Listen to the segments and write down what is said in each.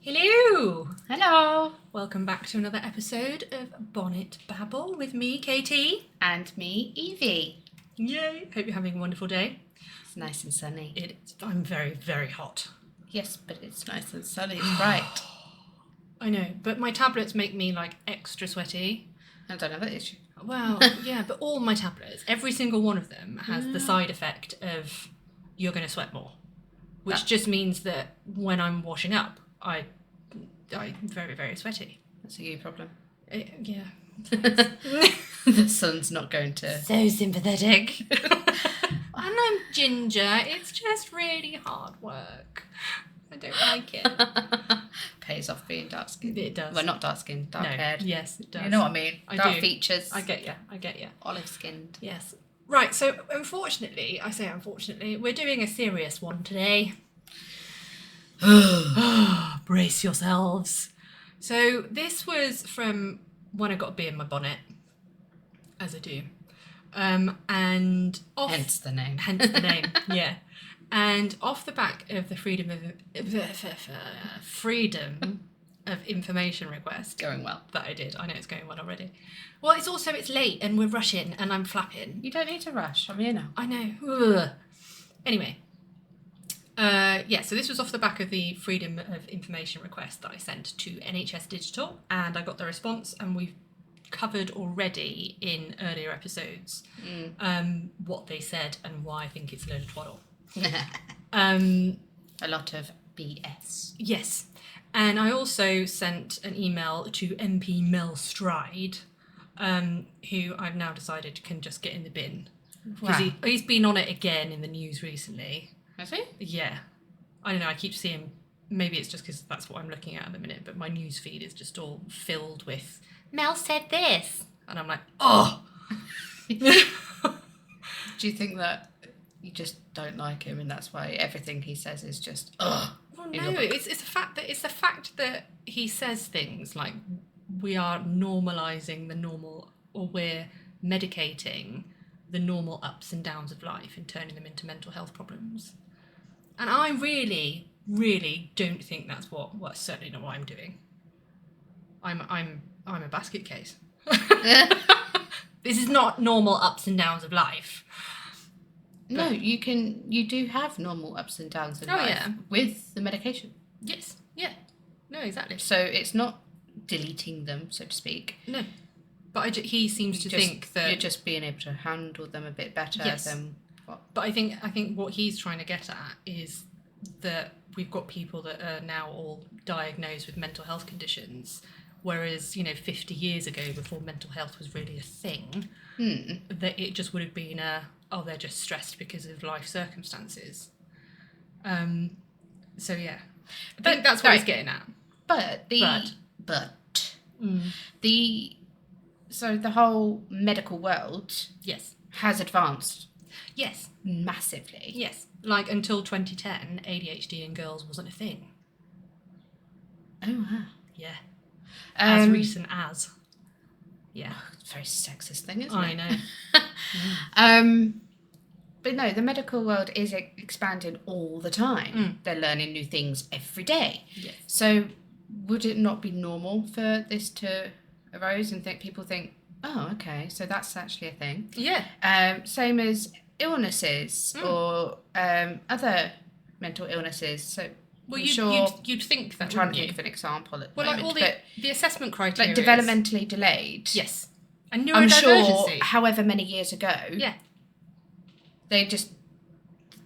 Hello! Hello! Welcome back to another episode of Bonnet, Babble with me, Katie. And me, Evie. Yay! Hope you're having a wonderful day. It's nice and sunny. It is. I'm very, very hot. Yes, but it's nice and sunny. It's bright. I know, but my tablets make me like extra sweaty. I don't have that issue. Well, yeah, but all my tablets, every single one of them has the side effect of you're going to sweat more. Which just means that when I'm washing up, I'm very, very sweaty. That's a you problem. Yeah. The sun's not going to... So sympathetic. And I'm ginger. It's just really hard work. I don't like it. Pays off being dark-skinned. It does. Well, not dark-skinned, dark-haired. No. Yes, it does. You know what I mean? I dark do. features. I get you. Olive-skinned. Yes. Right, so unfortunately, we're doing a serious one today. Brace yourselves. So this was from when I got a bee in my bonnet, as I do, and Hence the name. yeah. And off the back of the freedom of information request Going well. that I did. I know it's going well already. Well, it's late and we're rushing and I'm flapping. You don't need to rush. I'm here now. I know. Ugh. Anyway. So this was off the back of the freedom of information request that I sent to NHS Digital, and I got the response, and we've covered already in earlier episodes what they said and why I think it's a load of twaddle. A lot of BS. Yes. And I also sent an email to MP Mel Stride, who I've now decided can just get in the bin. Because he's been on it again in the news recently. Has he? Yeah. I don't know, I keep seeing, maybe it's just because that's what I'm looking at the minute, but my news feed is just all filled with, Mel said this. And I'm like, oh! Do you think that you just don't like him and that's why everything he says is just, ugh? Well, no, it's the fact that he says things like we are normalising the normal, or we're medicating the normal ups and downs of life and turning them into mental health problems. And I really, really don't think that's certainly not what I'm doing. I'm a basket case. This is not normal ups and downs of life. No, you do have normal ups and downs in life with the medication. Yes, yeah. No, exactly. So it's not deleting them, so to speak. No. But he seems to think that... You're just being able to handle them a bit better than... What? But I think what he's trying to get at is that we've got people that are now all diagnosed with mental health conditions, whereas, 50 years ago, before mental health was really a thing, that it just would have been they're just stressed because of life circumstances. So, yeah. I think that's what he's getting at. So the whole medical world has advanced. Yes. Massively. Yes. Like until 2010, ADHD in girls wasn't a thing. Oh, wow. Yeah. As recent as. Yeah. Oh, it's a very sexist thing, isn't it? I know. But no, the medical world is expanding all the time. They're learning new things every day. Yes. So would it not be normal for this to arise and people think, oh, okay, so that's actually a thing? Yeah. Same as illnesses or other mental illnesses. So you'd think that. I'm trying to think of an example at the moment. Like all the assessment criteria. Like developmentally delayed. Yes. And neurodivergency. I'm sure however many years ago. Yeah. They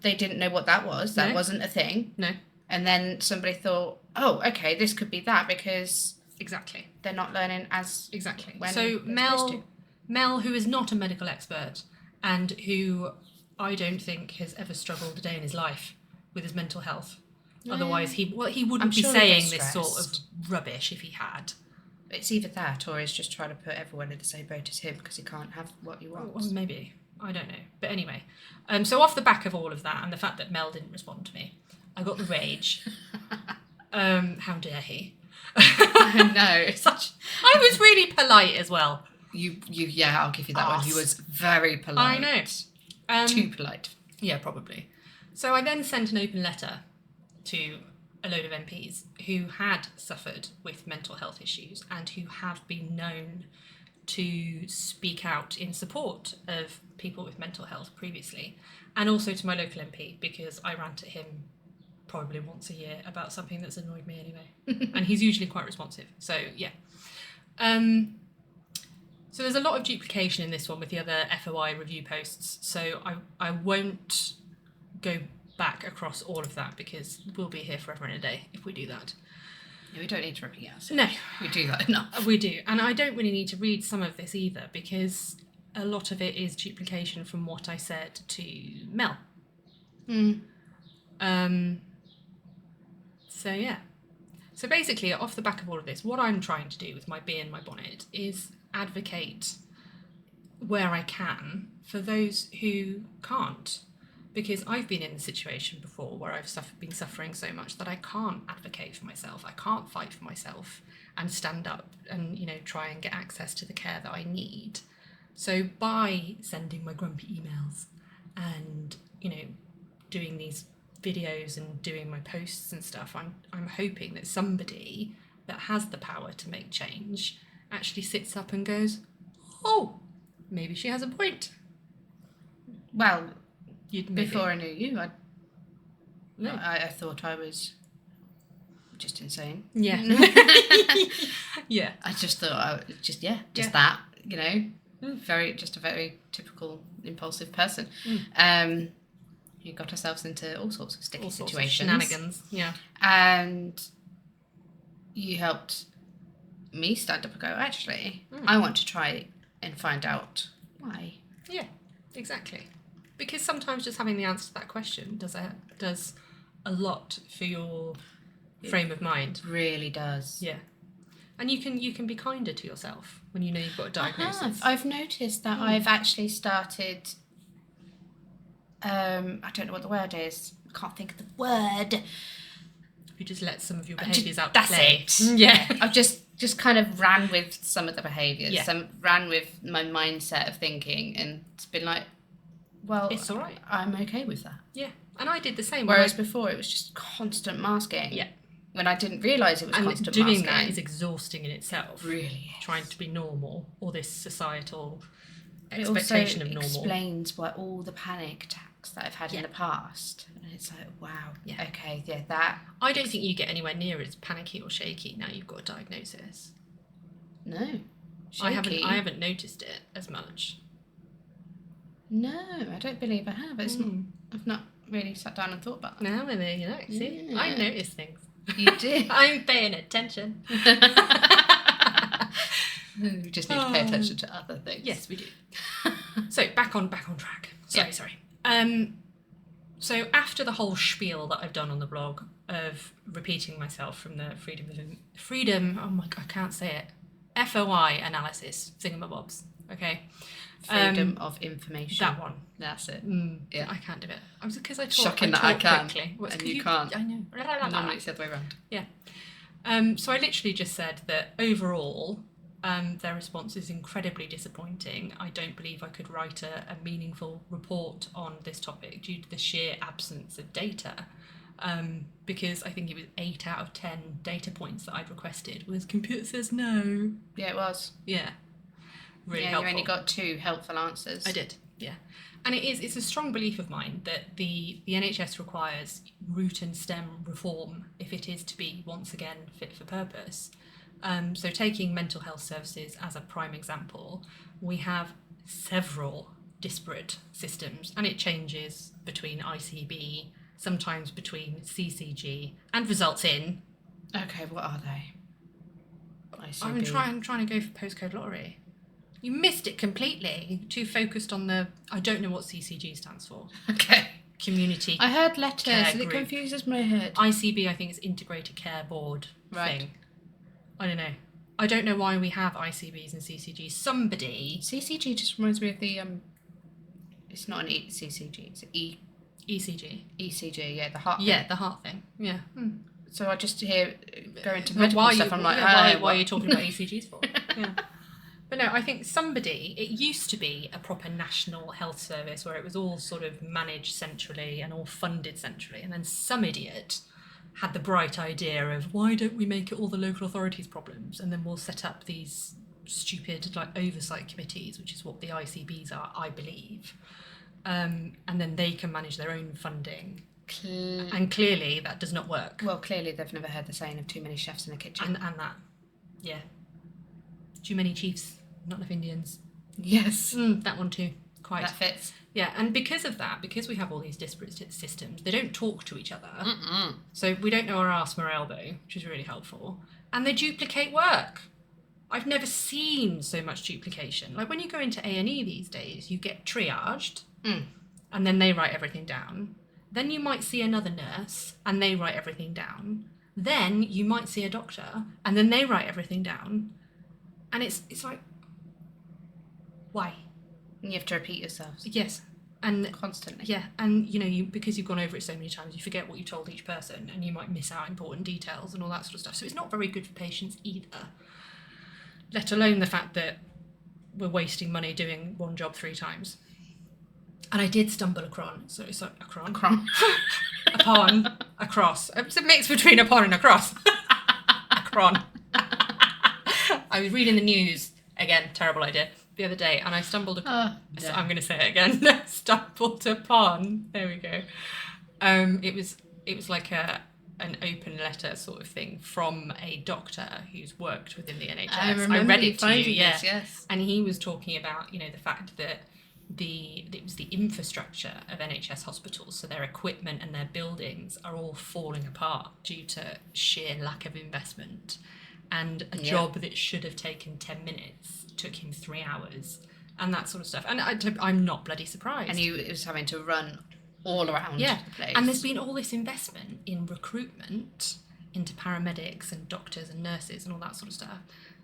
didn't know what that was. That wasn't a thing. No. And then somebody thought, oh, okay, this could be that because exactly they're not learning as So Mel, who is not a medical expert and who I don't think has ever struggled a day in his life with his mental health. Otherwise, he wouldn't be saying this sort of rubbish if he had. It's either that or he's just trying to put everyone in the same boat as him because he can't have what he wants. Well, maybe. I don't know. But anyway. So off the back of all of that and the fact that Mel didn't respond to me, I got the rage. How dare he? I know. I was really polite as well. I'll give you that one. He was very polite. I know. Too polite. Yeah, probably. So I then sent an open letter to a load of MPs who had suffered with mental health issues and who have been known to speak out in support of people with mental health previously, and also to my local MP, because I rant at him probably once a year about something that's annoyed me anyway. And he's usually quite responsive. So, yeah. So there's a lot of duplication in this one with the other FOI review posts. So I won't go back across all of that because we'll be here forever and a day if we do that. Yeah, we don't need to repeat ourselves. No. We do that enough. We do. And I don't really need to read some of this either because a lot of it is duplication from what I said to Mel. So, yeah. So basically, off the back of all of this, what I'm trying to do with my bee and my bonnet is advocate where I can for those who can't. Because I've been in the situation before where I've been suffering so much that I can't advocate for myself. I can't fight for myself and stand up and, you know, try and get access to the care that I need. So by sending my grumpy emails and, you know, doing these videos and doing my posts and stuff, I'm hoping that somebody that has the power to make change actually sits up and goes, oh, maybe she has a point. Well, Maybe. Before I knew you, I thought I was just insane. Yeah. Yeah. I just thought that, you know, just a very typical impulsive person. Who got ourselves into all sorts of sticky situations. Of shenanigans, yeah. And you helped me stand up and go, actually, I want to try and find out why. Yeah, exactly. Because sometimes just having the answer to that question does a lot for your frame of mind. Really does. Yeah. And you can be kinder to yourself when you know you've got a diagnosis. I've noticed that I've actually started, I don't know what the word is. I can't think of the word. You just let some of your behaviours out. That's play. it. Yeah. I've just kind of ran with some of the behaviours. Yeah. Ran with my mindset of thinking and it's been like, well, it's all right. I'm okay with that. Yeah. And I did the same. Whereas before it was just constant masking. Yeah. When I didn't realise it was constant doing masking. that is exhausting in itself. Really is. Trying to be normal, or this societal It expectation also of normal. Explains what all the panic attacks that I've had in the past. And it's like, wow, okay, that... I don't think you get anywhere near as panicky or shaky now you've got a diagnosis. No. Shaky. I haven't noticed it as much. No, I don't believe I have. I've not really sat down and thought about that. No, maybe, you know, see? Yeah. I notice things. You do. I'm paying attention. We just need to pay attention to other things. Yes, we do. So back on track. Sorry. So after the whole spiel that I've done on the blog of repeating myself from the freedom, oh my God, I can't say it, FOI analysis thingamabobs, okay? Freedom of information. That one. That's it. Yeah. I can't do it. Because I talk Shocking that I can. quickly. And you can't. I know. Normally it's the other way around. Yeah. So I literally just said that overall, their response is incredibly disappointing. I don't believe I could write a meaningful report on this topic due to the sheer absence of data. Because I think it was 8 out of 10 data points that I'd requested was computer says no. Yeah, it was. Yeah. Really yeah, helpful. You only got 2 helpful answers. I did, yeah. And it's a strong belief of mine that the NHS requires root and stem reform if it is to be once again fit for purpose. So taking mental health services as a prime example, we have several disparate systems and it changes between ICB, sometimes between CCG, and results in... Okay, what are they? ICB. I'm trying to go for postcode lottery. You missed it completely. You're too focused on the... I don't know what CCG stands for. Okay. Community. I heard letters and it group. confuses my head. ICB, I think, is Integrated Care Board thing. I don't know. I don't know why we have ICBs and CCGs. Somebody... CCG just reminds me of the... It's not an CCG, it's an ECG. ECG, yeah, the heart thing. Yeah, the heart thing. Yeah. So I just hear go into medical stuff. I'm like, why are you talking about ECGs for? Yeah. But no, I think it used to be a proper national health service where it was all sort of managed centrally and all funded centrally, and then some idiot had the bright idea of, why don't we make it all the local authorities' problems, and then we'll set up these stupid like oversight committees, which is what the ICBs are, I believe, and then they can manage their own funding. And clearly that does not work. Well, clearly they've never heard the saying of too many chefs in a kitchen. And that, yeah. Too many chiefs, not enough Indians. Yes. That one too. Quite. That fits. Yeah, and because of that, because we have all these disparate systems, they don't talk to each other. So we don't know our arse from our elbow, which is really helpful. And they duplicate work. I've never seen so much duplication. Like when you go into A&E these days, you get triaged, and then they write everything down. Then you might see another nurse, and they write everything down. Then you might see a doctor, and then they write everything down. And it's like, why? And you have to repeat yourselves. Yes. And constantly. Yeah, and you because you've gone over it so many times, you forget what you told each person, and you might miss out important details and all that sort of stuff. So it's not very good for patients either. Let alone the fact that we're wasting money doing one job 3 times. And I did stumble across. It's a cross. It's a mix between a pon and a cross. A cron. I was reading the news again. Terrible idea. The other day, and I stumbled upon. So I'm going to say it again. Stumbled upon. There we go. It was like an open letter sort of thing from a doctor who's worked within the NHS. I read it to you, yes. And he was talking about the fact that it was the infrastructure of NHS hospitals, so their equipment and their buildings are all falling apart due to sheer lack of investment, and a job that should have taken 10 minutes took him 3 hours, and that sort of stuff. And I'm not bloody surprised. And he was having to run all around the place. And there's been all this investment in recruitment into paramedics and doctors and nurses and all that sort of stuff.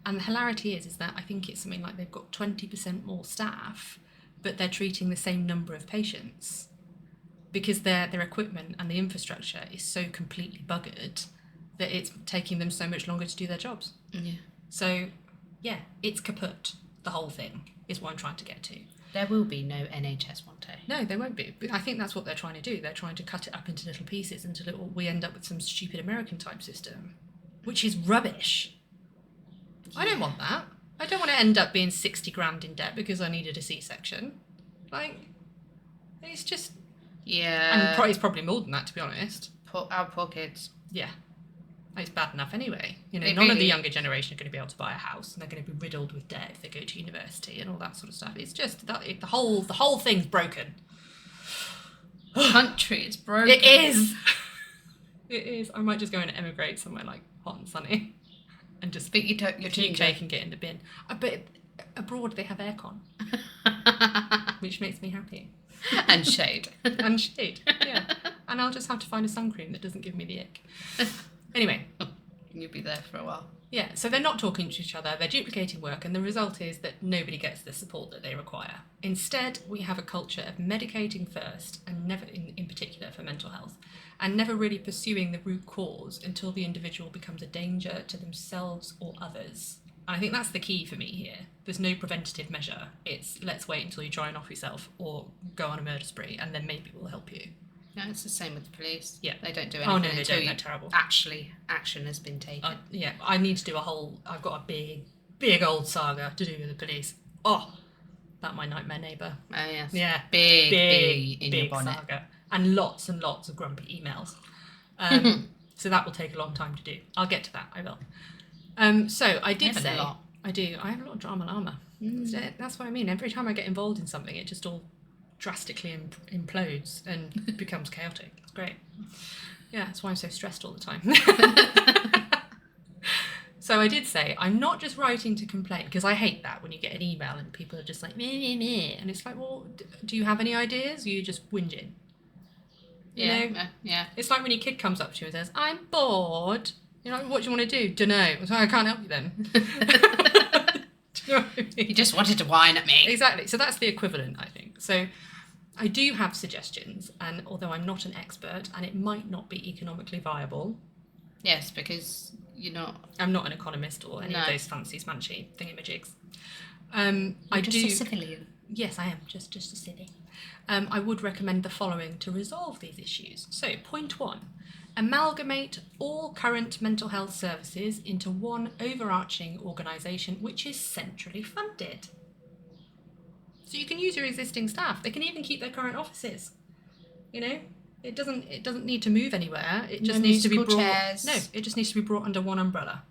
And the hilarity is that I think it's something like they've got 20% more staff, but they're treating the same number of patients because their equipment and the infrastructure is so completely buggered that it's taking them so much longer to do their jobs. Yeah. So, yeah, it's kaput. The whole thing is what I'm trying to get to. There will be no NHS one day. No, there won't be. But I think that's what they're trying to do. They're trying to cut it up into little pieces until we end up with some stupid American type system, which is rubbish. Yeah. I don't want that. I don't want to end up being 60 grand in debt because I needed a C-section. Like, it's just... Yeah. And it's probably more than that, to be honest. Our poor kids. Yeah. It's bad enough anyway. None really of the younger generation are going to be able to buy a house, and they're going to be riddled with debt if they go to university and all that sort of stuff. It's just that the whole thing's broken. The country is broken. It is. It is. I might just go and emigrate somewhere like hot and sunny, and just but your UK can get in the bin. But abroad they have aircon, which makes me happy. And shade. And shade. Yeah. And I'll just have to find a sun cream that doesn't give me the ick. Anyway. You'll be there for a while. Yeah, so they're not talking to each other, they're duplicating work, and the result is that nobody gets the support that they require. Instead, we have a culture of medicating first, and never, in particular for mental health, and never really pursuing the root cause until the individual becomes a danger to themselves or others. And I think that's the key for me here. There's no preventative measure. It's let's wait until you try and off yourself or go on a murder spree, and then maybe we'll help you. No, it's the same with the police. Yeah. They don't do anything they until don't. They're terrible. Actually action has been taken. Yeah, I need to do I've got a big old saga to do with the police. Oh, that my nightmare neighbour. Oh, yes. Yeah. Big in your bonnet. Saga. And lots of grumpy emails. So that will take a long time to do. I'll get to that, I will. So I did say... I do. I have a lot of drama llama. That's what I mean. Every time I get involved in something, it just all drastically implodes and becomes chaotic. It's great. Yeah, that's why I'm so stressed all the time. So I did say, I'm not just writing to complain, because I hate that when you get an email and people are just like, meh, meh, meh. And it's like, well, do you have any ideas? Or are you just whinging? You know? Yeah. It's like when your kid comes up to you and says, I'm bored. You're like, what do you want to do? Dunno. So I can't help you then. Do you know what I mean? You just wanted to whine at me. Exactly. So that's the equivalent, I think. So I do have suggestions, and although I'm not an expert and it might not be economically viable. Yes, because I'm not an economist or any of those fancy smanchy thingamajigs. You're just a civilian. Yes, I am. Just a civvy. I would recommend the following to resolve these issues. So, point 1. amalgamate all current mental health services into one overarching organisation which is centrally funded. So you can use your existing staff. They can even keep their current offices. You know, it doesn't need to move anywhere. It just needs to be brought. Chairs. No, it just needs to be brought under one umbrella.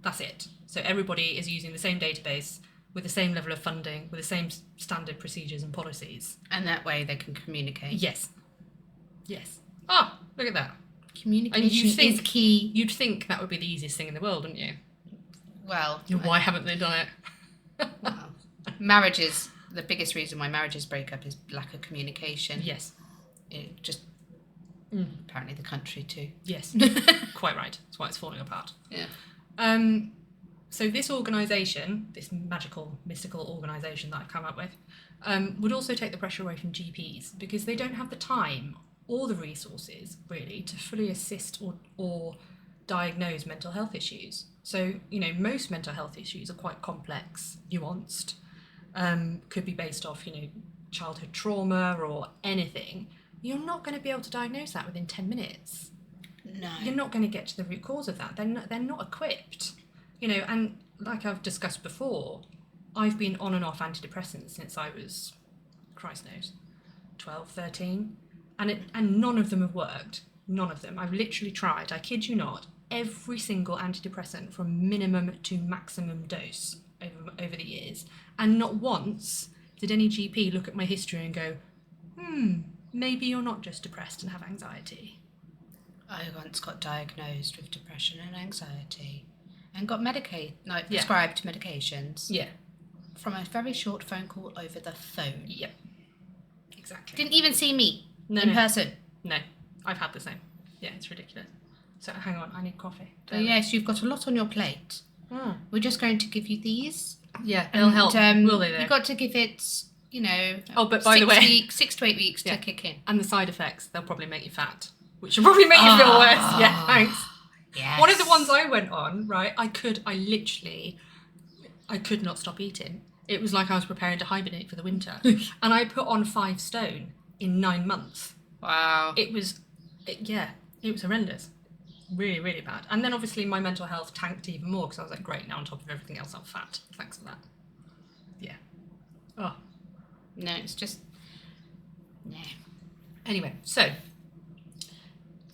That's it. So everybody is using the same database with the same level of funding, with the same standard procedures and policies. And that way they can communicate. Yes. Yes. Oh, look at that. Communication is key. You'd think that would be the easiest thing in the world, wouldn't you? Well, why haven't they done it? Well, marriages. The biggest reason why marriages break up is lack of communication. Yes. It just apparently the country too. Yes. Quite right. That's why it's falling apart. Yeah. So this organisation, this magical, mystical organisation that I've come up with, would also take the pressure away from GPs because they don't have the time or the resources, really, to fully assist or diagnose mental health issues. So, you know, most mental health issues are quite complex, nuanced, could be based off, you know, childhood trauma or anything. You're not going to be able to diagnose that within 10 minutes. No. You're not going to get to the root cause of that. They're not equipped. You know, and like I've discussed before, I've been on and off antidepressants since I was, Christ knows, 12, 13. And none of them have worked. None of them. I've literally tried, I kid you not, every single antidepressant from minimum to maximum dose over the years. And not once did any GP look at my history and go, maybe you're not just depressed and have anxiety. I once got diagnosed with depression and anxiety and got prescribed medications. Yeah. From a very short phone call over the phone. Yep. Exactly. Didn't even see me in person. No, I've had the same. Yeah, it's ridiculous. So hang on, I need coffee. So yes, you've got a lot on your plate. We're just going to give you these. Yeah, they'll help. Will they though? You've got to give it, you know, but by the way, 6 to 8 weeks to kick in. And the side effects, they'll probably make you fat, which will probably make you feel worse. Yeah, thanks. Yes. One of the ones I went on, right, I could not stop eating. It was like I was preparing to hibernate for the winter. And I put on 5 stone in 9 months. Wow. It was horrendous. Really, really bad. And then obviously my mental health tanked even more because I was like, great, now on top of everything else I'm fat. Thanks for that. Yeah. Oh. No, it's just... No. Anyway, so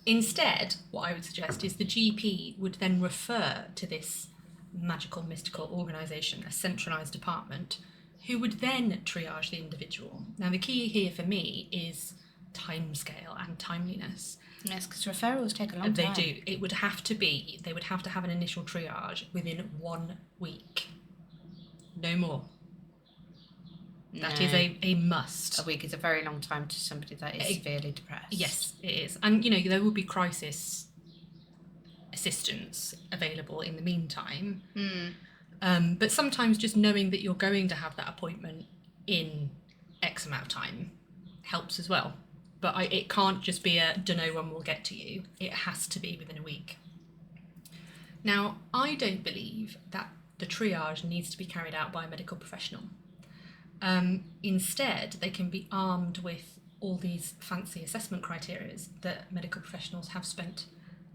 instead, what I would suggest is the GP would then refer to this magical, mystical organisation, a centralised department, who would then triage the individual. Now, the key here for me is timescale and timeliness. Yes, because referrals take a long time. They do. They would have to have an initial triage within 1 week. No more. No. That is a must. A week is a very long time to somebody that is severely depressed. Yes, it is. And, you know, there will be crisis assistance available in the meantime. But sometimes just knowing that you're going to have that appointment in X amount of time helps as well. But it can't just be a don't know when we'll get to you. It has to be within a week. Now, I don't believe that the triage needs to be carried out by a medical professional. Instead, they can be armed with all these fancy assessment criteria that medical professionals have spent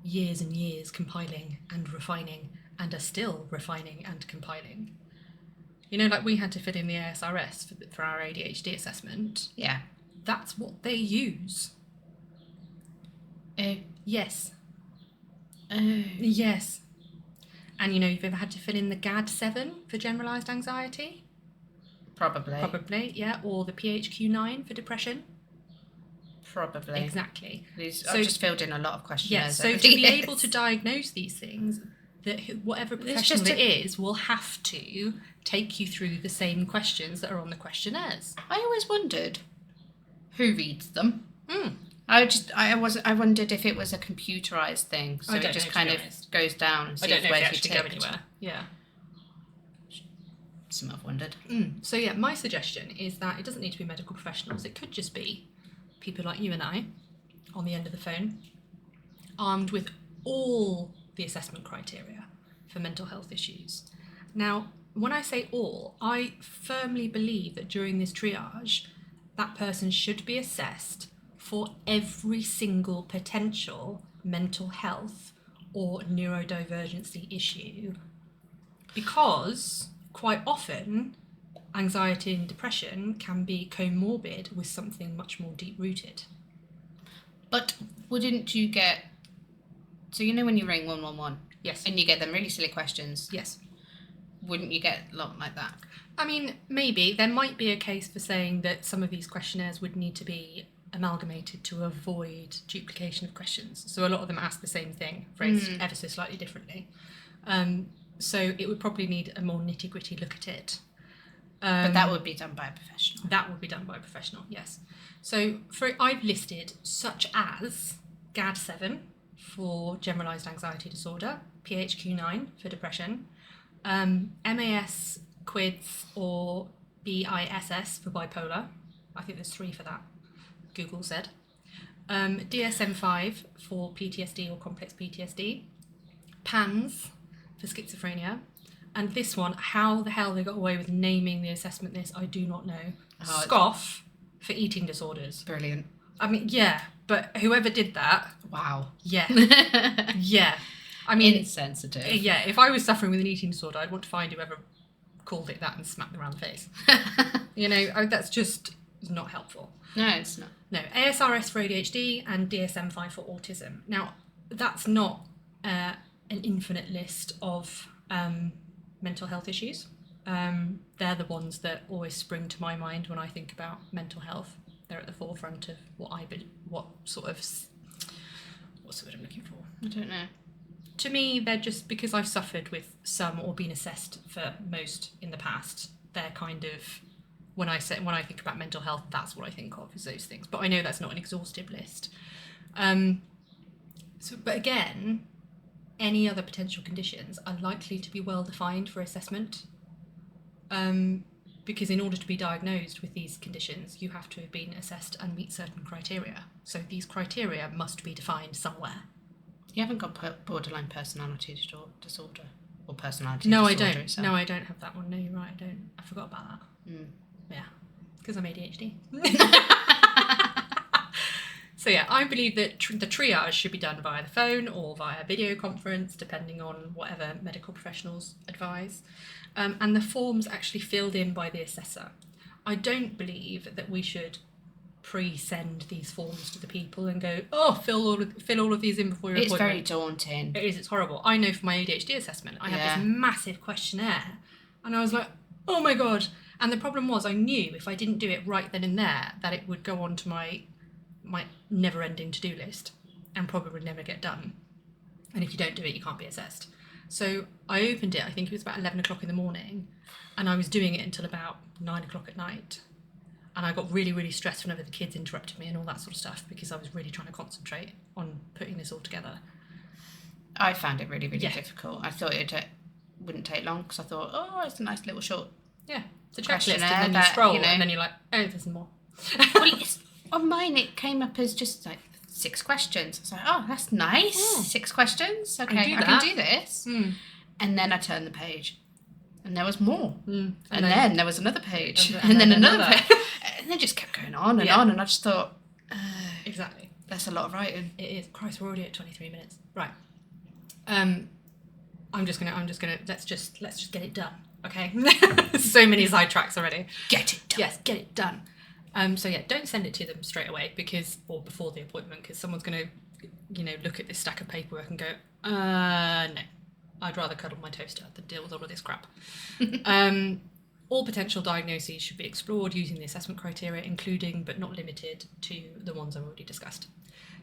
years and years compiling and refining and are still refining and compiling. You know, like we had to fill in the ASRS for our ADHD assessment. Yeah. That's what they use. Yes. Yes. And you know, you've ever had to fill in the GAD-7 for generalised anxiety? Probably, yeah. Or the PHQ-9 for depression? Probably. Exactly. I've just filled in a lot of questionnaires. Yes, so to be able to diagnose these things, that whatever professional it is will have to take you through the same questions that are on the questionnaires. I always wondered who reads them. I wondered if it was a computerized thing, so it just kind of goes down and sees where you actually go anywhere. Yeah. Some I've wondered. So yeah, my suggestion is that it doesn't need to be medical professionals. It could just be people like you and I on the end of the phone, armed with all the assessment criteria for mental health issues. Now, when I say all, I firmly believe that during this triage, that person should be assessed for every single potential mental health or neurodivergency issue, because quite often anxiety and depression can be comorbid with something much more deep-rooted. But wouldn't you get... So you know when you ring 111? Yes. And you get them really silly questions? Yes. Wouldn't you get a lot like that? I mean, maybe. There might be a case for saying that some of these questionnaires would need to be amalgamated to avoid duplication of questions. So a lot of them ask the same thing, phrased ever so slightly differently. So it would probably need a more nitty-gritty look at it. But that would be done by a professional. That would be done by a professional, yes. So I've listed such as GAD-7 for generalised anxiety disorder, PHQ-9 for depression, MAS, QIDS or BISS for bipolar. I think there's 3 for that, Google said. DSM-5 for PTSD or complex PTSD, PANS for schizophrenia, and this one, how the hell they got away with naming the assessment this, I do not know. SCOFF for eating disorders. Brilliant. I mean, yeah, but whoever did that... Wow. Yeah. Yeah. I mean... Insensitive. Yeah, if I was suffering with an eating disorder, I'd want to find whoever called it that and smack them around the face. You know, that's just not helpful. No, it's not. No, ASRS for ADHD and DSM-5 for autism. Now, that's not an infinite list of mental health issues. They're the ones that always spring to my mind when I think about mental health. They're at the forefront of what's the word I'm looking for? I don't know. To me, they're just, because I've suffered with some or been assessed for most in the past, they're kind of, when I think about mental health, that's what I think of, is those things. But I know that's not an exhaustive list. But again, any other potential conditions are likely to be well defined for assessment. Because in order to be diagnosed with these conditions, you have to have been assessed and meet certain criteria. So these criteria must be defined somewhere. You haven't got borderline personality disorder or personality No, disorder? I don't. So. No, I don't have that one. No, you're right, I don't. I forgot about that. Yeah, because I'm ADHD. So yeah, I believe that the triage should be done via the phone or via video conference, depending on whatever medical professionals advise. And the forms actually filled in by the assessor. I don't believe that we should pre-send these forms to the people and go, fill all of these in before your appointment. It's very daunting. It is, it's horrible. I know for my ADHD assessment, I had this massive questionnaire and I was like, oh my God. And the problem was I knew if I didn't do it right then and there, that it would go on to my never-ending to-do list and probably would never get done. And if you don't do it, you can't be assessed. So I opened it, I think it was about 11 o'clock in the morning, and I was doing it until about 9 o'clock at night. And I got really, really stressed whenever the kids interrupted me and all that sort of stuff, because I was really trying to concentrate on putting this all together. I found it really, really difficult. I thought it wouldn't take long, because I thought, it's a nice little short it's a checklist, and then you scroll, and then you're like, there's more. Well, on mine, it came up as just like 6 questions. I was like, that's nice. 6 questions. Okay, I can do this. And then I turned the page, and there was more. And then there was another page, and then another page. And it just kept going on and on, and I just thought, exactly, that's a lot of writing. It is. Christ, we're already at 23 minutes. Right. I'm just gonna. Let's just get it done. Okay. So many sidetracks already. Get it done. Yes, get it done. So yeah, don't send it to them straight away or before the appointment, because someone's going to, look at this stack of paperwork and go, no, I'd rather cuddle my toaster than deal with all of this crap. All potential diagnoses should be explored using the assessment criteria, including but not limited to the ones I've already discussed.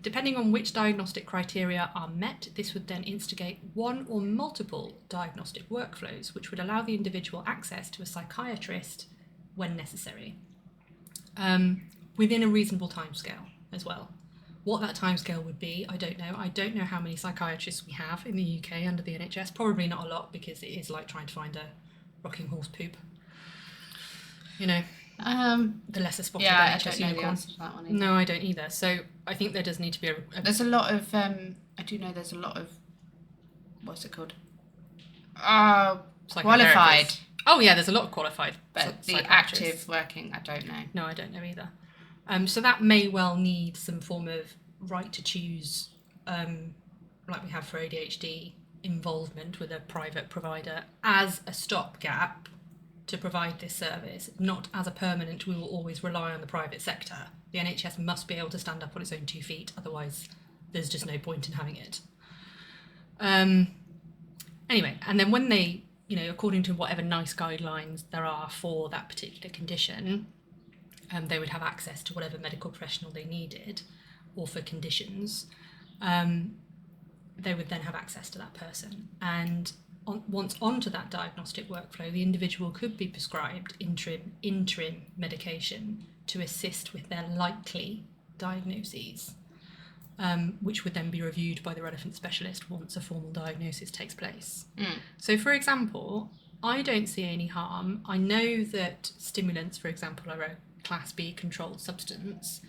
Depending on which diagnostic criteria are met, this would then instigate one or multiple diagnostic workflows, which would allow the individual access to a psychiatrist when necessary. Within a reasonable timescale as well. What that timescale would be, I don't know. I don't know how many psychiatrists we have in the UK under the NHS. Probably not a lot, because it is like trying to find a rocking horse poop. The lesser spotted NHS I don't know unicorn. the answer to that one either. No, I don't either. So I think there does need to be There's a lot of, I do know there's a lot of, what's it called? Qualified. Oh yeah, there's a lot of qualified. But the active working, I don't know. No, I don't know either. So that may well need some form of right to choose like we have for ADHD, involvement with a private provider as a stopgap to provide this service, not as a permanent, we will always rely on the private sector. The NHS must be able to stand up on its own 2 feet, otherwise there's just no point in having it. Anyway, and then when they, according to whatever NICE guidelines there are for that particular condition, they would have access to whatever medical professional they needed, or for conditions, they would then have access to that person. And once onto that diagnostic workflow, the individual could be prescribed interim medication to assist with their likely diagnoses, which would then be reviewed by the relevant specialist once a formal diagnosis takes place. So, for example, I don't see any harm. I know that stimulants, for example, are a Class B controlled substance,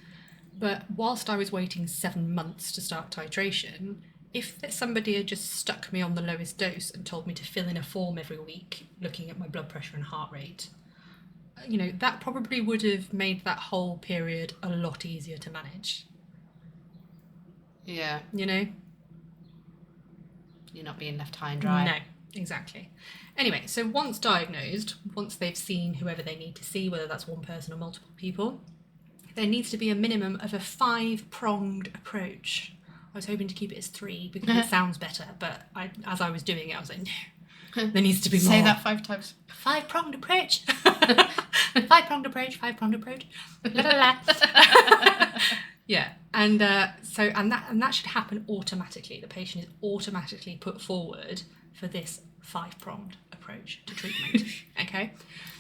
but whilst I was waiting 7 months to start titration, if somebody had just stuck me on the lowest dose and told me to fill in a form every week looking at my blood pressure and heart rate, that probably would have made that whole period a lot easier to manage. Yeah. You're not being left high and dry. No, exactly. Anyway, so once diagnosed, once they've seen whoever they need to see, whether that's one person or multiple people, there needs to be a minimum of a 5-pronged approach. I was hoping to keep it as 3 because it sounds better, but as I was doing it, I was like, no, there needs to be more. Say that 5 times. 5-pronged approach. 5-pronged approach, 5-pronged approach. La, la, la. Yeah, and that should happen automatically. The patient is automatically put forward for this 5-pronged approach to treatment. Okay,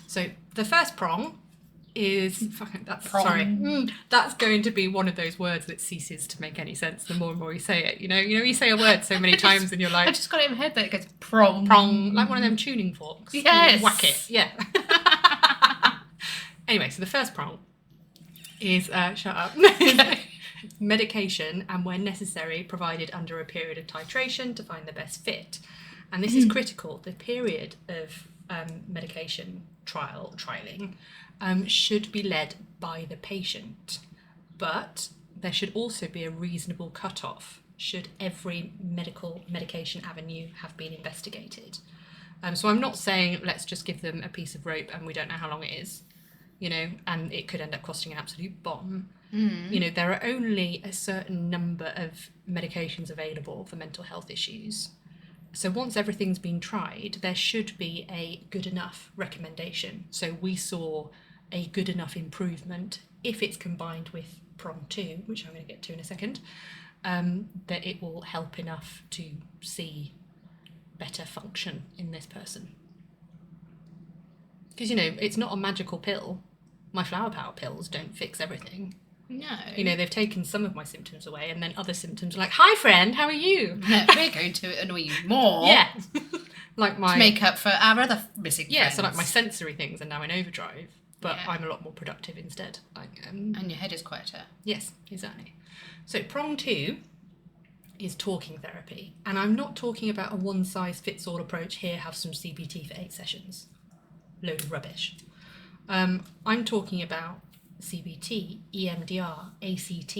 so the first prong is that's going to be one of those words that ceases to make any sense the more and more you say it. You say a word so many times and you're like, I just got it in my head that it goes prong, like one of them tuning forks. Yes, whack it. Yeah. Anyway, so the first prong is shut up. Medication, and where necessary, provided under a period of titration to find the best fit. And this is critical. The period of medication trialing should be led by the patient, but there should also be a reasonable cutoff should every medication avenue have been investigated. So I'm not saying let's just give them a piece of rope and we don't know how long it is, and it could end up costing an absolute bomb. There are only a certain number of medications available for mental health issues. So once everything's been tried, there should be a good enough recommendation. So we saw a good enough improvement if it's combined with prong 2, which I'm going to get to in a second, that it will help enough to see better function in this person. Because, it's not a magical pill. My flower power pills don't fix everything. No. They've taken some of my symptoms away, and then other symptoms are like, hi friend, how are you? We're going to annoy you more. Yeah. To make up for our other missing friends. So my sensory things are now in overdrive, but I'm a lot more productive instead. And your head is quieter. Yes, exactly. So prong 2 is talking therapy. And I'm not talking about a one-size-fits-all approach. Here, have some CBT for 8 sessions. Load of rubbish. I'm talking about CBT, EMDR, ACT,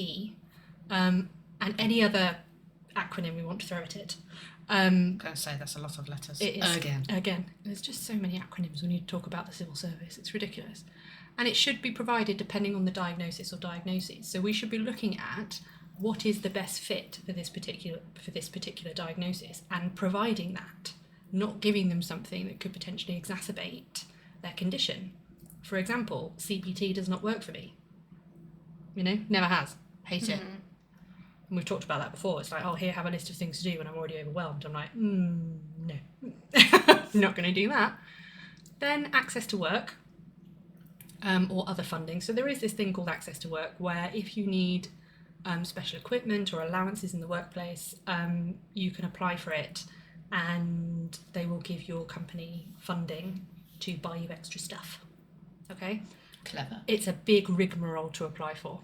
and any other acronym we want to throw at it. I'm going to say that's a lot of letters. It is. Again, there's just so many acronyms when you talk about the civil service. It's ridiculous. And it should be provided depending on the diagnosis or diagnoses. So we should be looking at what is the best fit for this particular diagnosis and providing that, not giving them something that could potentially exacerbate their condition. For example, CBT does not work for me. Never has. Hate it. And we've talked about that before. It's like, here, have a list of things to do when I'm already overwhelmed. I'm like, no. Not going to do that. Then access to work or other funding. So there is this thing called access to work where if you need special equipment or allowances in the workplace, you can apply for it and they will give your company funding to buy you extra stuff. Okay? Clever. It's a big rigmarole to apply for.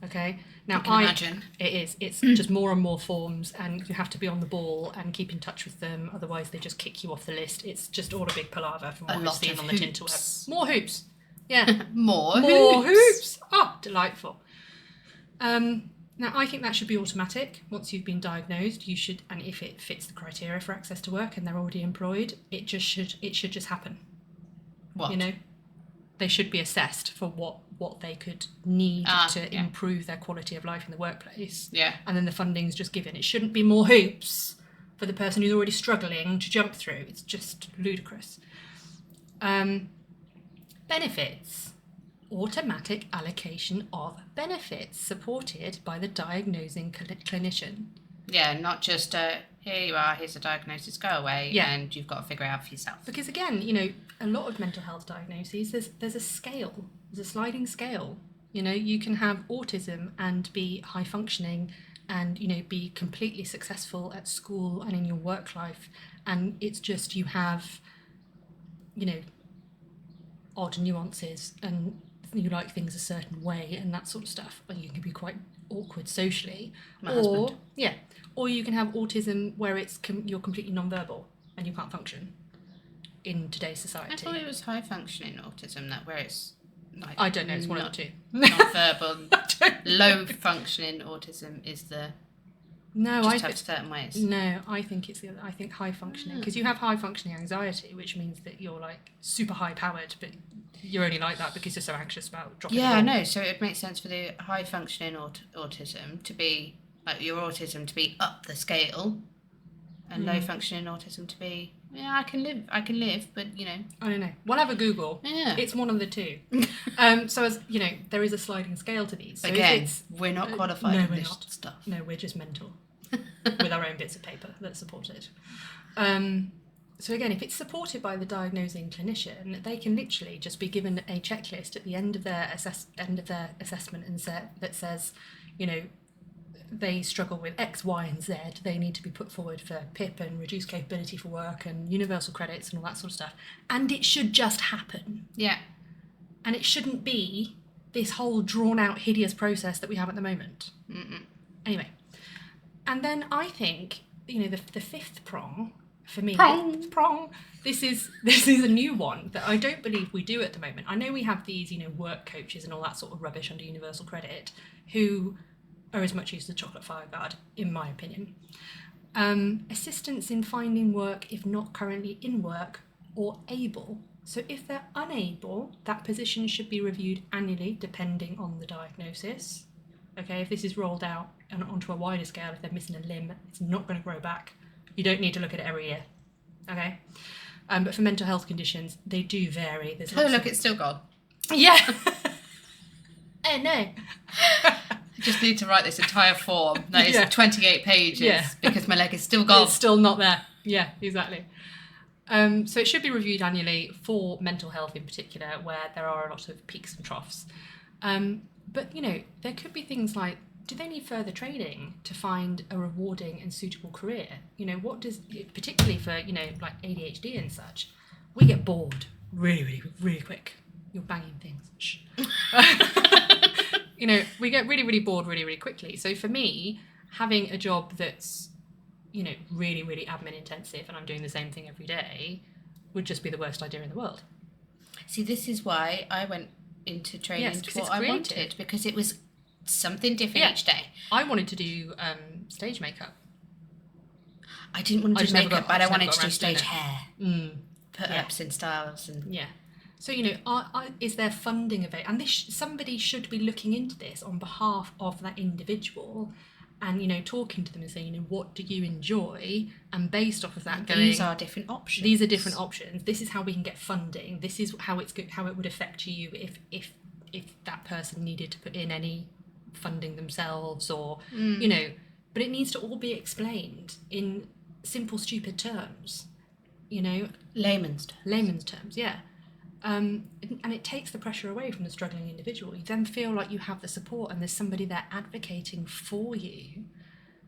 Okay? Now, I can imagine. It is. It's just more and more forms, and you have to be on the ball and keep in touch with them. Otherwise, they just kick you off the list. It's just all a big palaver from what I've seen on the tinterweb. More hoops. Yeah. More hoops. Oh, delightful. Now, I think that should be automatic. Once you've been diagnosed, you should, and if it fits the criteria for access to work and they're already employed, it should just happen. What? You know, they should be assessed for what they could need to improve their quality of life in the workplace. Yeah. And then the funding's just given. It shouldn't be more hoops for the person who's already struggling to jump through. It's just ludicrous. Benefits. Automatic allocation of benefits supported by the diagnosing clinician. Yeah, not just here you are, here's a diagnosis, go away, and you've got to figure it out for yourself. Because again, you know, a lot of mental health diagnoses, there's a scale, there's a sliding scale. You know, you can have autism and be high functioning and, you know, be completely successful at school and in your work life, and it's just you have, you know, odd nuances and you like things a certain way and that sort of stuff, or you can be quite awkward socially. My husband. Yeah, or you can have autism where you're completely non-verbal and you can't function in today's society. I thought it was high functioning autism, that where it's like, I don't know, it's one of the two. Non-verbal. Low functioning autism is the have certain ways. No, I think it's the other. I think high functioning, because you have high functioning anxiety, which means that you're like super high powered, but you're only like that because you're so anxious about dropping the ball. Yeah, no. So it makes sense for the high functioning autism to be like your autism to be up the scale, and low functioning autism to be I can live, but you know. I don't know. We'll have a Google. Yeah. It's one of the two. So as you know, there is a sliding scale to these. So again, we're not qualified in this stuff. No, we're just mental with our own bits of paper that support it. So again, if it's supported by the diagnosing clinician, they can literally just be given a checklist at the end of their assessment and that says, you know, they struggle with X, Y, and Z. They need to be put forward for PIP and reduced capability for work and universal credits and all that sort of stuff. And it should just happen. Yeah. And it shouldn't be this whole drawn-out, hideous process that we have at the moment. Mm-mm. Anyway. And then I think, you know, the fifth prong, for me... Prong! This is a new one that I don't believe we do at the moment. I know we have these, you know, work coaches and all that sort of rubbish under universal credit who are as much use as the chocolate fire guard, in my opinion. Assistance in finding work if not currently in work or able. So if they're unable, that position should be reviewed annually depending on the diagnosis. Okay, if this is rolled out and onto a wider scale, if they're missing a limb, it's not going to grow back. You don't need to look at it every year. Okay? But for mental health conditions, they do vary. There's it's still gone. Yeah. Oh no. I just need to write this entire form that is 28 pages because my leg is still gone. It's still not there. Yeah, exactly. So it should be reviewed annually for mental health in particular, where there are a lot of peaks and troughs. But, you know, there could be things like, do they need further training to find a rewarding and suitable career? You know, particularly for, you know, like ADHD and such, we get bored really, really, really quick. You're banging things. Shh. You know, we get really, really bored really, really quickly. So for me, having a job that's, you know, really, really admin intensive and I'm doing the same thing every day would just be the worst idea in the world. See, this is why I went into training to what I wanted, because it was something different each day. I wanted to do stage makeup. I didn't want to do makeup, but I wanted to do stage hair. Put-ups and styles. And yeah. So, you know, is there funding available? And somebody should be looking into this on behalf of that individual and, you know, talking to them and saying, you know, what do you enjoy? And based off of that these are different options. These are different options. This is how we can get funding. This is how it would affect you if that person needed to put in any funding themselves or, you know, but it needs to all be explained in simple, stupid terms, you know. Layman's terms, yeah. And it takes the pressure away from the struggling individual. You then feel like you have the support and there's somebody there advocating for you.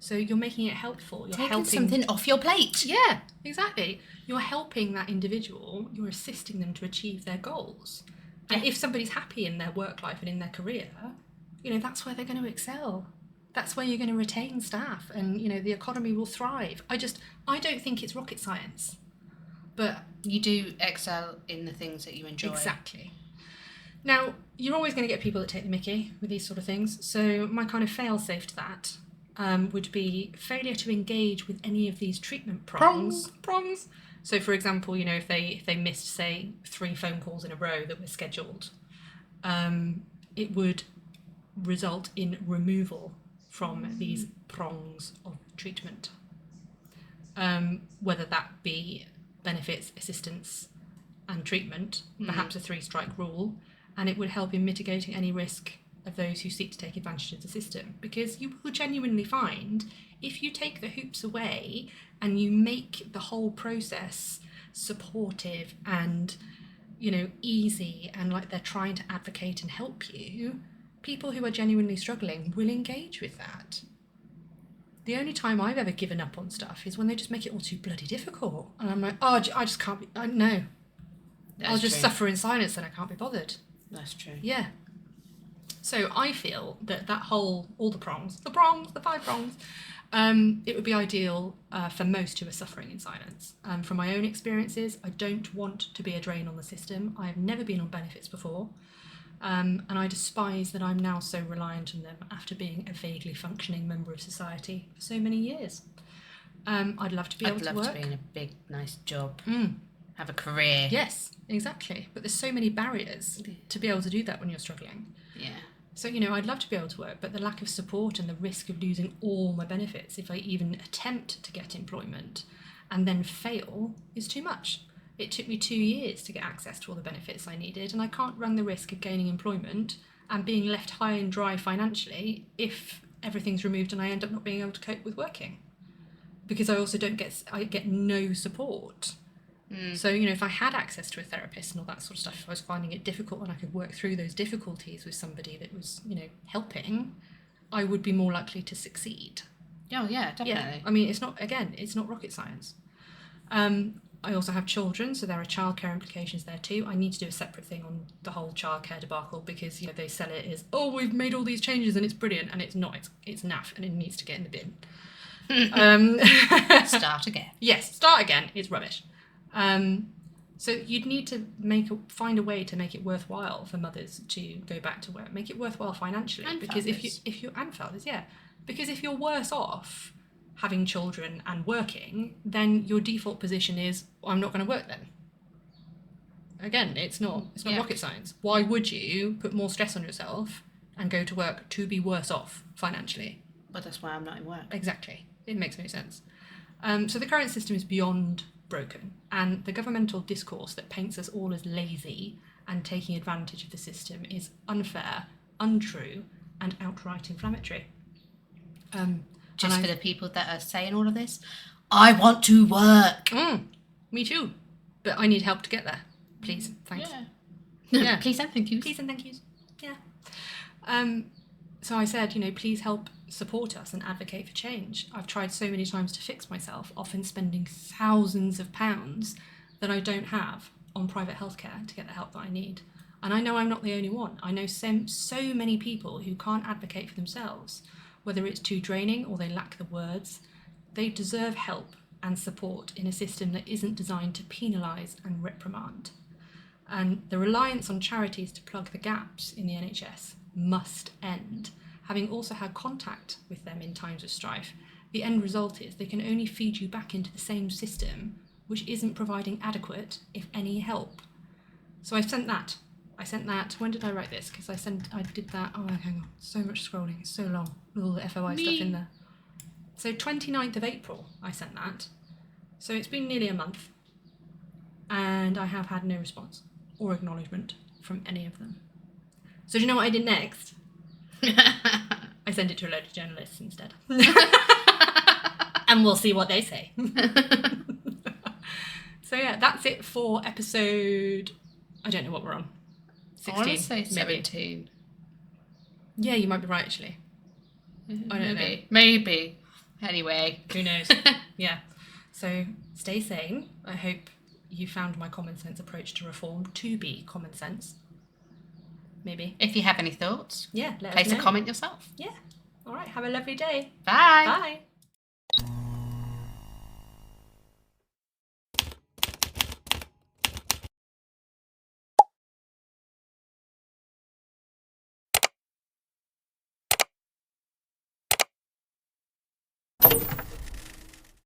So you're making it helpful. You're taking something off your plate. Yeah, exactly. You're helping that individual. You're assisting them to achieve their goals. And if somebody's happy in their work life and in their career, you know, that's where they're going to excel. That's where you're going to retain staff and, you know, the economy will thrive. I don't think it's rocket science. But you do excel in the things that you enjoy. Exactly. Now, you're always going to get people that take the mickey with these sort of things. So my kind of fail-safe to that would be failure to engage with any of these treatment prongs. So, for example, you know, if they missed, say, 3 phone calls in a row that were scheduled, it would result in removal from these prongs of treatment. Whether that be benefits, assistance and treatment, perhaps a 3-strike rule, and it would help in mitigating any risk of those who seek to take advantage of the system. Because you will genuinely find, if you take the hoops away and you make the whole process supportive and, you know, easy, and like they're trying to advocate and help you, people who are genuinely struggling will engage with that. The only time I've ever given up on stuff is when they just make it all too bloody difficult. And I'm like, oh, I just can't be, no. I'll just suffer in silence and I can't be bothered. That's true. Yeah. So I feel that all the 5 prongs, it would be ideal for most who are suffering in silence. From my own experiences, I don't want to be a drain on the system. I have never been on benefits before. And I despise that I'm now so reliant on them after being a vaguely functioning member of society for so many years. I'd love to be able to work. I'd love to be in a big, nice job. Have a career. Yes, exactly. But there's so many barriers to be able to do that when you're struggling. Yeah. So, you know, I'd love to be able to work, but the lack of support and the risk of losing all my benefits if I even attempt to get employment and then fail is too much. It took me 2 years to get access to all the benefits I needed, and I can't run the risk of gaining employment and being left high and dry financially if everything's removed and I end up not being able to cope with working. Because I also get no support. So, you know, if I had access to a therapist and all that sort of stuff, if I was finding it difficult and I could work through those difficulties with somebody that was, you know, helping, I would be more likely to succeed. Oh, yeah, definitely. Yeah, I mean, it's not rocket science. I also have children, so there are childcare implications there too. I need to do a separate thing on the whole childcare debacle because, you know, they sell it as, oh, we've made all these changes and it's brilliant, and it's not. It's naff and it needs to get in the bin. Start again. Yes, start again. It's rubbish. So you'd need to find a way to make it worthwhile for mothers to go back to work, make it worthwhile financially. And because fathers. Because if you're worse off having children and working, then your default position is, well, I'm not going to work then. Again, it's not rocket science. Why would you put more stress on yourself and go to work to be worse off financially? But that's why I'm not in work. Exactly. It makes no sense. So the current system is beyond broken, and the governmental discourse that paints us all as lazy and taking advantage of the system is unfair, untrue, and outright inflammatory. Just for the people that are saying all of this, I want to work. Me too, but I need help to get there. Please, thanks. Yeah. Please and thank yous. Please and thank yous. Yeah. So I said, you know, please help support us and advocate for change. I've tried so many times to fix myself, often spending thousands of pounds that I don't have on private healthcare to get the help that I need. And I know I'm not the only one. I know so many people who can't advocate for themselves, whether it's too draining or they lack the words. They deserve help and support in a system that isn't designed to penalise and reprimand. And the reliance on charities to plug the gaps in the NHS must end. Having also had contact with them in times of strife, the end result is they can only feed you back into the same system, which isn't providing adequate, if any, help. So I sent that. When did I write this? Because I did that. Oh, hang on. So much scrolling. It's so long. With all the FOI stuff in there. So 29th of April, I sent that. So it's been nearly a month. And I have had no response or acknowledgement from any of them. So do you know what I did next? I sent it to a load of journalists instead. And we'll see what they say. So yeah, that's it for episode... I don't know what we're on. 16. I want to say 17. Yeah, you might be right, actually. I don't know. Maybe. Anyway. Who knows? Yeah. So stay sane. I hope you found my common sense approach to reform to be common sense. Maybe. If you have any thoughts, yeah, let us place know. a comment yourself. Yeah. All right. Have a lovely day. Bye. Bye.